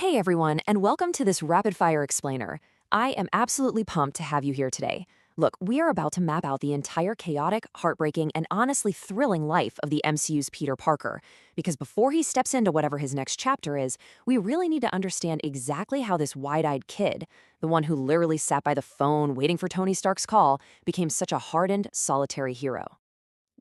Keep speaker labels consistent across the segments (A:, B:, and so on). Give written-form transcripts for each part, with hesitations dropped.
A: Hey everyone, and welcome to this rapid fire explainer. I am absolutely pumped to have you here today. Look, we are about to map out the entire chaotic, heartbreaking, and honestly thrilling life of the MCU's Peter Parker. Because before he steps into whatever his next chapter is, we really need to understand exactly how this wide-eyed kid, the one who literally sat by the phone waiting for Tony Stark's call, became such a hardened, solitary hero.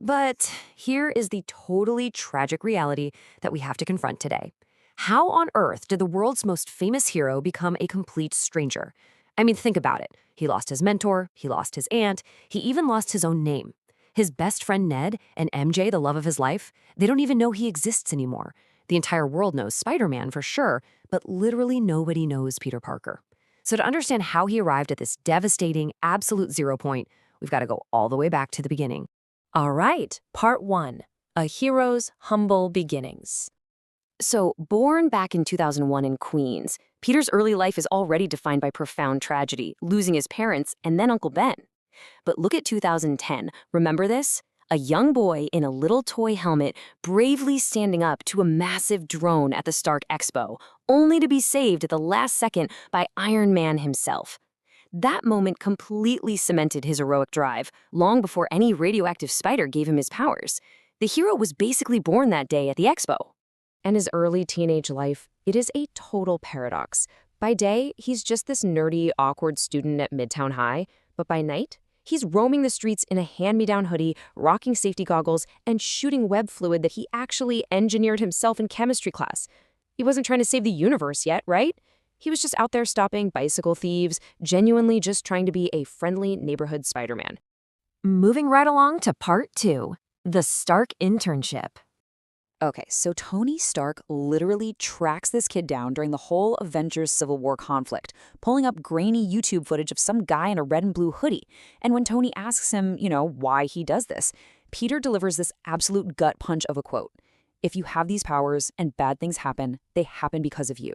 A: But here is the totally tragic reality that we have to confront today. How on earth did the world's most famous hero become a complete stranger? I mean, think about it. He lost his mentor, he lost his aunt, he even lost his own name. His best friend Ned and MJ, the love of his life, they don't even know he exists anymore. The entire world knows Spider-Man for sure, but literally nobody knows Peter Parker. So to understand how he arrived at this devastating, absolute zero point, we've got to go all the way back to the beginning.
B: All right, Part 1, A Hero's Humble Beginnings.
A: So, born back in 2001 in Queens, Peter's early life is already defined by profound tragedy, losing his parents and then Uncle Ben. But look at 2010. Remember this? A young boy in a little toy helmet bravely standing up to a massive drone at the Stark Expo, only to be saved at the last second by Iron Man himself. That moment completely cemented his heroic drive, long before any radioactive spider gave him his powers. The hero was basically born that day at the expo. And his early teenage life, it is a total paradox. By day, he's just this nerdy, awkward student at Midtown High, but by night, he's roaming the streets in a hand-me-down hoodie, rocking safety goggles, and shooting web fluid that he actually engineered himself in chemistry class. He wasn't trying to save the universe yet, right? He was just out there stopping bicycle thieves, genuinely just trying to be a friendly neighborhood Spider-Man. Moving right along to Part 2, the Stark Internship. Okay, so Tony Stark literally tracks this kid down during the whole Avengers Civil War conflict, pulling up grainy YouTube footage of some guy in a red and blue hoodie. And when Tony asks him, why he does this, Peter delivers this absolute gut punch of a quote. "If you have these powers and bad things happen, they happen because of you."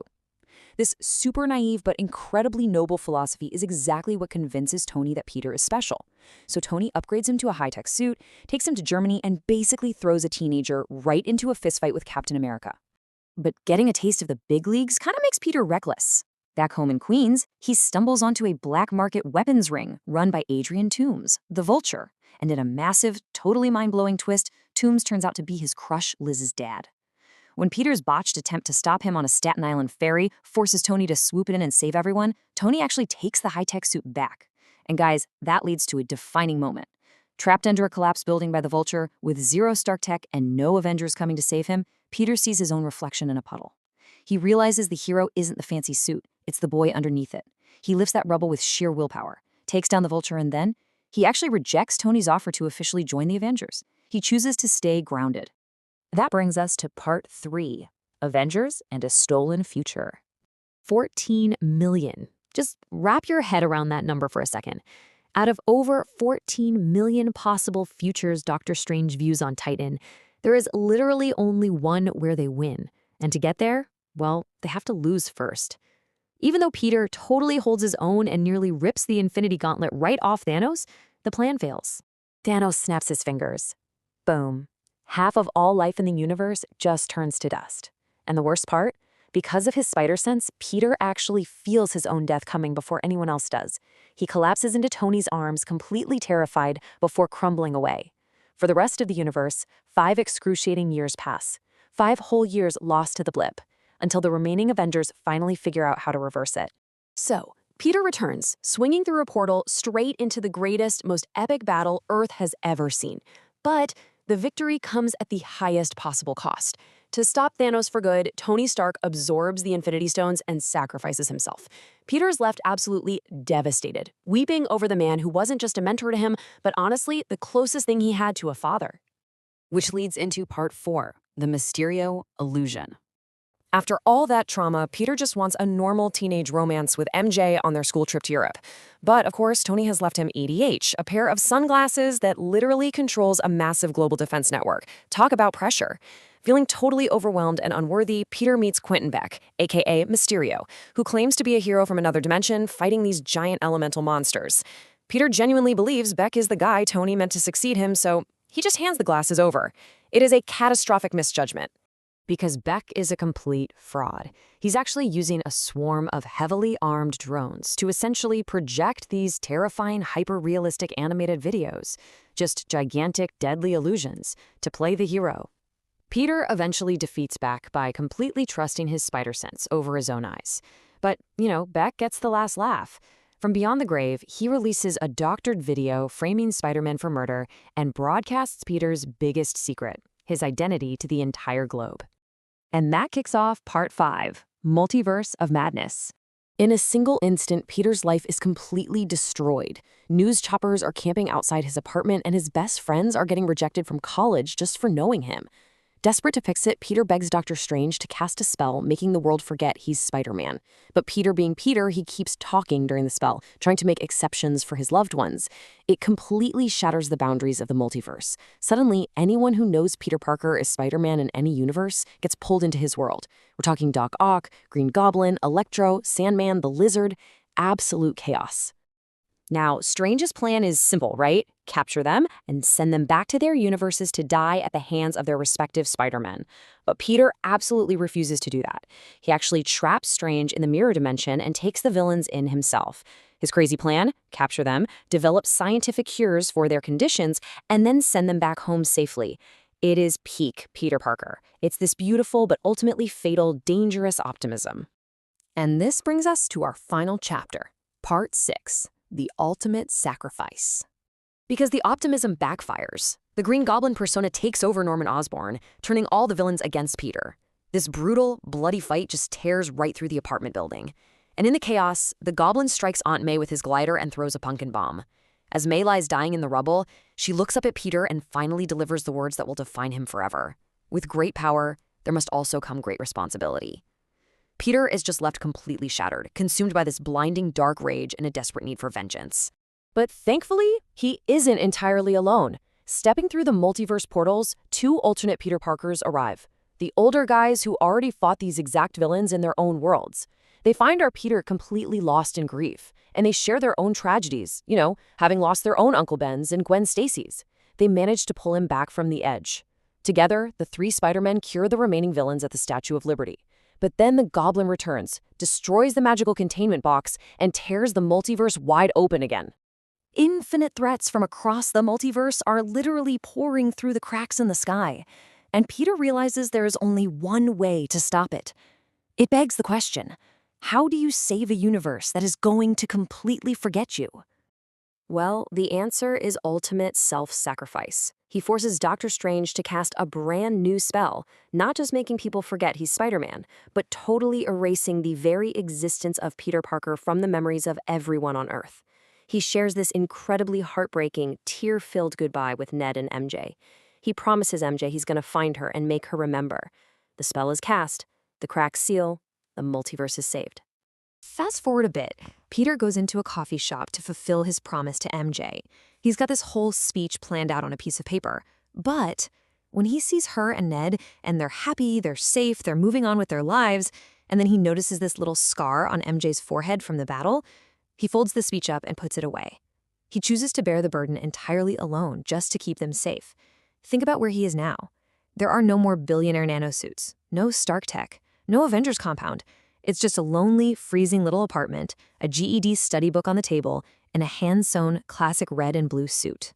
A: This super naive but incredibly noble philosophy is exactly what convinces Tony that Peter is special. So Tony upgrades him to a high-tech suit, takes him to Germany, and basically throws a teenager right into a fistfight with Captain America. But getting a taste of the big leagues kind of makes Peter reckless. Back home in Queens, he stumbles onto a black market weapons ring run by Adrian Toomes, the Vulture. And in a massive, totally mind-blowing twist, Toomes turns out to be his crush Liz's dad. When Peter's botched attempt to stop him on a Staten Island ferry forces Tony to swoop in and save everyone, Tony actually takes the high-tech suit back. And guys, that leads to a defining moment. Trapped under a collapsed building by the Vulture, with zero Stark tech and no Avengers coming to save him, Peter sees his own reflection in a puddle. He realizes the hero isn't the fancy suit, it's the boy underneath it. He lifts that rubble with sheer willpower, takes down the Vulture, and then he actually rejects Tony's offer to officially join the Avengers. He chooses to stay grounded. That brings us to Part 3, Avengers and a Stolen Future. 14 million. Just wrap your head around that number for a second. Out of over 14 million possible futures Doctor Strange views on Titan, there is literally only one where they win. And to get there, well, they have to lose first. Even though Peter totally holds his own and nearly rips the Infinity Gauntlet right off Thanos, the plan fails. Thanos snaps his fingers. Boom. Half of all life in the universe just turns to dust. And the worst part? Because of his spider sense, Peter actually feels his own death coming before anyone else does. He collapses into Tony's arms, completely terrified, before crumbling away. For the rest of the universe, 5 excruciating years pass. 5 whole years lost to the blip, until the remaining Avengers finally figure out how to reverse it. So, Peter returns, swinging through a portal straight into the greatest, most epic battle Earth has ever seen. But the victory comes at the highest possible cost. To stop Thanos for good, Tony Stark absorbs the Infinity Stones and sacrifices himself. Peter is left absolutely devastated, weeping over the man who wasn't just a mentor to him, but honestly, the closest thing he had to a father. Which leads into Part 4, the Mysterio Illusion. After all that trauma, Peter just wants a normal teenage romance with MJ on their school trip to Europe. But, of course, Tony has left him EDH, a pair of sunglasses that literally controls a massive global defense network. Talk about pressure. Feeling totally overwhelmed and unworthy, Peter meets Quentin Beck, aka Mysterio, who claims to be a hero from another dimension fighting these giant elemental monsters. Peter genuinely believes Beck is the guy Tony meant to succeed him, so he just hands the glasses over. It is a catastrophic misjudgment. Because Beck is a complete fraud. He's actually using a swarm of heavily armed drones to essentially project these terrifying, hyper-realistic animated videos, just gigantic, deadly illusions, to play the hero. Peter eventually defeats Beck by completely trusting his spider sense over his own eyes. But, Beck gets the last laugh. From beyond the grave, he releases a doctored video framing Spider-Man for murder and broadcasts Peter's biggest secret, his identity, to the entire globe. And that kicks off Part 5, Multiverse of Madness. In a single instant, Peter's life is completely destroyed. News choppers are camping outside his apartment, and his best friends are getting rejected from college just for knowing him. Desperate to fix it, Peter begs Dr. Strange to cast a spell, making the world forget he's Spider-Man. But Peter being Peter, he keeps talking during the spell, trying to make exceptions for his loved ones. It completely shatters the boundaries of the multiverse. Suddenly, anyone who knows Peter Parker is Spider-Man in any universe gets pulled into his world. We're talking Doc Ock, Green Goblin, Electro, Sandman, the Lizard. Absolute chaos. Now, Strange's plan is simple, right? Capture them and send them back to their universes to die at the hands of their respective Spider-Men. But Peter absolutely refuses to do that. He actually traps Strange in the mirror dimension and takes the villains in himself. His crazy plan? Capture them, develop scientific cures for their conditions, and then send them back home safely. It is peak Peter Parker. It's this beautiful but ultimately fatal, dangerous optimism. And this brings us to our final chapter, Part 6. The ultimate sacrifice. Because the optimism backfires, the Green Goblin persona takes over Norman Osborn, turning all the villains against Peter. This brutal, bloody fight just tears right through the apartment building. And in the chaos, the Goblin strikes Aunt May with his glider and throws a pumpkin bomb. As May lies dying in the rubble, she looks up at Peter and finally delivers the words that will define him forever. With great power, there must also come great responsibility. Peter is just left completely shattered, consumed by this blinding dark rage and a desperate need for vengeance. But thankfully, he isn't entirely alone. Stepping through the multiverse portals, 2 alternate Peter Parkers arrive. The older guys who already fought these exact villains in their own worlds. They find our Peter completely lost in grief, and they share their own tragedies, having lost their own Uncle Ben's and Gwen Stacy's. They manage to pull him back from the edge. Together, the 3 Spider-Men cure the remaining villains at the Statue of Liberty. But then the Goblin returns, destroys the magical containment box, and tears the multiverse wide open again. Infinite threats from across the multiverse are literally pouring through the cracks in the sky, and Peter realizes there is only one way to stop it. It begs the question, how do you save a universe that is going to completely forget you? Well, the answer is ultimate self-sacrifice. He forces Dr. Strange to cast a brand new spell, not just making people forget he's Spider-Man, but totally erasing the very existence of Peter Parker from the memories of everyone on Earth. He shares this incredibly heartbreaking, tear-filled goodbye with Ned and MJ. He promises MJ he's going to find her and make her remember. The spell is cast, the cracks seal, the multiverse is saved. Fast forward a bit, Peter goes into a coffee shop to fulfill his promise to MJ. He's got this whole speech planned out on a piece of paper. But when he sees her and Ned, and they're happy, they're safe, they're moving on with their lives, and then he notices this little scar on MJ's forehead from the battle, he folds the speech up and puts it away. He chooses to bear the burden entirely alone just to keep them safe. Think about where he is now. There are no more billionaire nanosuits, no Stark Tech, no Avengers compound. It's just a lonely, freezing little apartment, a GED study book on the table, and a hand-sewn classic red and blue suit.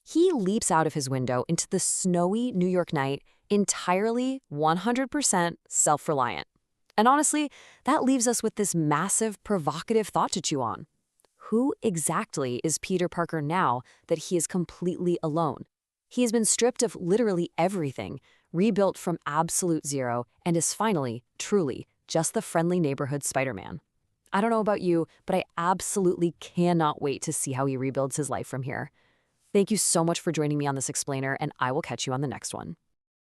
A: He leaps out of his window into the snowy New York night, entirely 100% self-reliant. And honestly, that leaves us with this massive, provocative thought to chew on. Who exactly is Peter Parker now that he is completely alone? He has been stripped of literally everything, rebuilt from absolute zero, and is finally, truly, just the friendly neighborhood Spider-Man. I don't know about you, but I absolutely cannot wait to see how he rebuilds his life from here. Thank you so much for joining me on this explainer, and I will catch you on the next one.